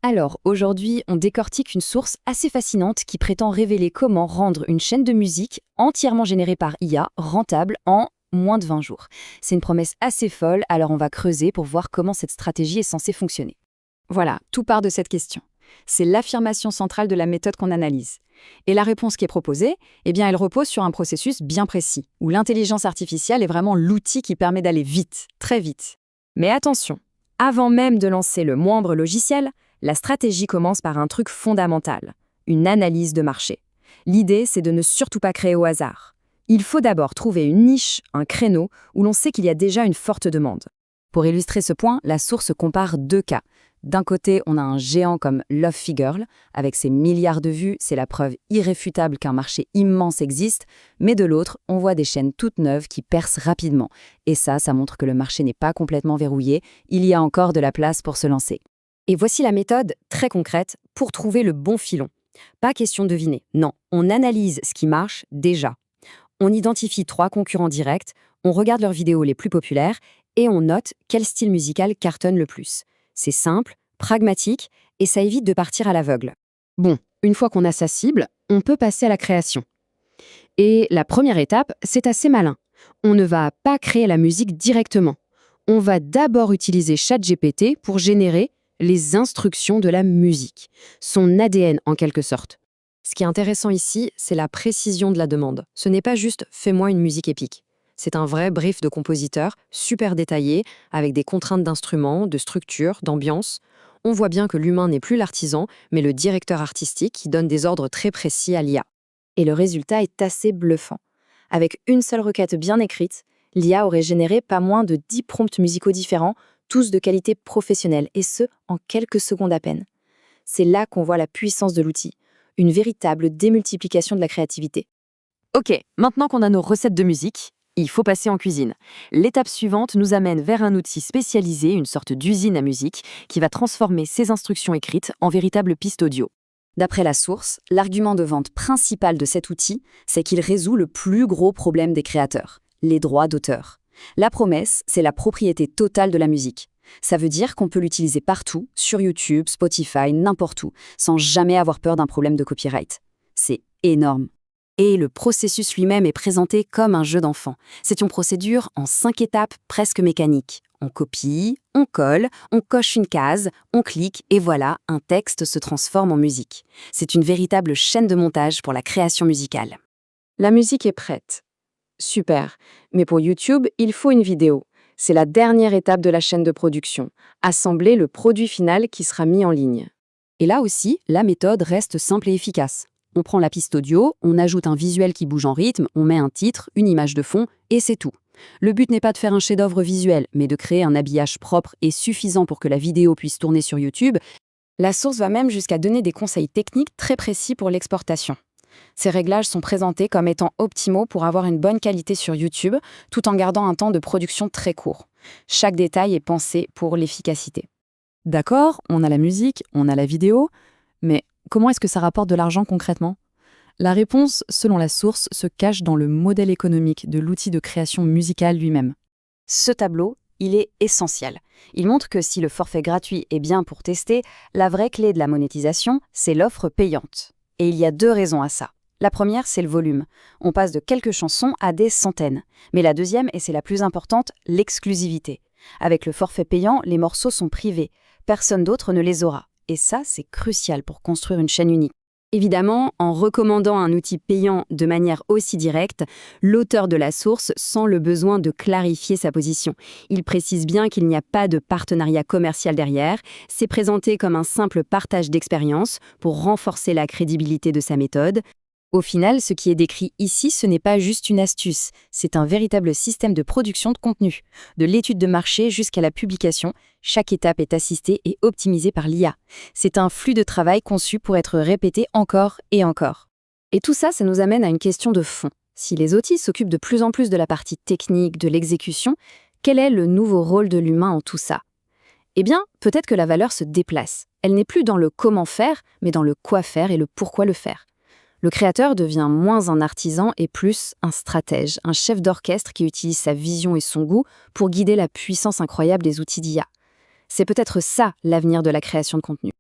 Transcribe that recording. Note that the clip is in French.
Alors, aujourd'hui, on décortique une source assez fascinante qui prétend révéler comment rendre une chaîne de musique entièrement générée par IA rentable en moins de 20 jours. C'est une promesse assez folle, alors on va creuser pour voir comment cette stratégie est censée fonctionner. Voilà, tout part de cette question. C'est l'affirmation centrale de la méthode qu'on analyse. Et la réponse qui est proposée, eh bien, elle repose sur un processus bien précis, où l'intelligence artificielle est vraiment l'outil qui permet d'aller vite, très vite. Mais attention, avant même de lancer le moindre logiciel, la stratégie commence par un truc fondamental, une analyse de marché. L'idée, c'est de ne surtout pas créer au hasard. Il faut d'abord trouver une niche, un créneau, où l'on sait qu'il y a déjà une forte demande. Pour illustrer ce point, la source compare deux cas. D'un côté, on a un géant comme Love Figure, avec ses milliards de vues, c'est la preuve irréfutable qu'un marché immense existe, mais de l'autre, on voit des chaînes toutes neuves qui percent rapidement. Et ça montre que le marché n'est pas complètement verrouillé, il y a encore de la place pour se lancer. Et voici la méthode très concrète pour trouver le bon filon. Pas question de deviner, non, on analyse ce qui marche déjà. On identifie 3 concurrents directs, on regarde leurs vidéos les plus populaires et on note quel style musical cartonne le plus. C'est simple, pragmatique et ça évite de partir à l'aveugle. Bon, une fois qu'on a sa cible, on peut passer à la création. Et la première étape, c'est assez malin. On ne va pas créer la musique directement. On va d'abord utiliser ChatGPT pour générer les instructions de la musique, son ADN en quelque sorte. Ce qui est intéressant ici, c'est la précision de la demande. Ce n'est pas juste « fais-moi une musique épique ». C'est un vrai brief de compositeur, super détaillé, avec des contraintes d'instruments, de structure, d'ambiance. On voit bien que l'humain n'est plus l'artisan, mais le directeur artistique qui donne des ordres très précis à l'IA. Et le résultat est assez bluffant. Avec une seule requête bien écrite, l'IA aurait généré pas moins de 10 prompts musicaux différents, tous de qualité professionnelle, et ce, en quelques secondes à peine. C'est là qu'on voit la puissance de l'outil, une véritable démultiplication de la créativité. Ok, maintenant qu'on a nos recettes de musique, il faut passer en cuisine. L'étape suivante nous amène vers un outil spécialisé, une sorte d'usine à musique, qui va transformer ces instructions écrites en véritables pistes audio. D'après la source, l'argument de vente principal de cet outil, c'est qu'il résout le plus gros problème des créateurs, les droits d'auteur. La promesse, c'est la propriété totale de la musique. Ça veut dire qu'on peut l'utiliser partout, sur YouTube, Spotify, n'importe où, sans jamais avoir peur d'un problème de copyright. C'est énorme. Et le processus lui-même est présenté comme un jeu d'enfant. C'est une procédure en 5 étapes presque mécaniques. On copie, on colle, on coche une case, on clique et voilà, un texte se transforme en musique. C'est une véritable chaîne de montage pour la création musicale. La musique est prête. Super. Mais pour YouTube, il faut une vidéo. C'est la dernière étape de la chaîne de production. Assembler le produit final qui sera mis en ligne. Et là aussi, la méthode reste simple et efficace. On prend la piste audio, on ajoute un visuel qui bouge en rythme, on met un titre, une image de fond, et c'est tout. Le but n'est pas de faire un chef-d'œuvre visuel, mais de créer un habillage propre et suffisant pour que la vidéo puisse tourner sur YouTube. La source va même jusqu'à donner des conseils techniques très précis pour l'exportation. Ces réglages sont présentés comme étant optimaux pour avoir une bonne qualité sur YouTube, tout en gardant un temps de production très court. Chaque détail est pensé pour l'efficacité. D'accord, on a la musique, on a la vidéo, mais comment est-ce que ça rapporte de l'argent concrètement ? La réponse, selon la source, se cache dans le modèle économique de l'outil de création musicale lui-même. Ce tableau, il est essentiel. Il montre que si le forfait gratuit est bien pour tester, la vraie clé de la monétisation, c'est l'offre payante. Et il y a 2 raisons à ça. La première, c'est le volume. On passe de quelques chansons à des centaines. Mais la deuxième, et c'est la plus importante, l'exclusivité. Avec le forfait payant, les morceaux sont privés. Personne d'autre ne les aura. Et ça, c'est crucial pour construire une chaîne unique. Évidemment, en recommandant un outil payant de manière aussi directe, l'auteur de la source sent le besoin de clarifier sa position. Il précise bien qu'il n'y a pas de partenariat commercial derrière, c'est présenté comme un simple partage d'expérience pour renforcer la crédibilité de sa méthode. Au final, ce qui est décrit ici, ce n'est pas juste une astuce, c'est un véritable système de production de contenu. De l'étude de marché jusqu'à la publication, chaque étape est assistée et optimisée par l'IA. C'est un flux de travail conçu pour être répété encore et encore. Et tout ça, ça nous amène à une question de fond. Si les outils s'occupent de plus en plus de la partie technique, de l'exécution, quel est le nouveau rôle de l'humain en tout ça ? Eh bien, peut-être que la valeur se déplace. Elle n'est plus dans le comment faire, mais dans le quoi faire et le pourquoi le faire. Le créateur devient moins un artisan et plus un stratège, un chef d'orchestre qui utilise sa vision et son goût pour guider la puissance incroyable des outils d'IA. C'est peut-être ça l'avenir de la création de contenu.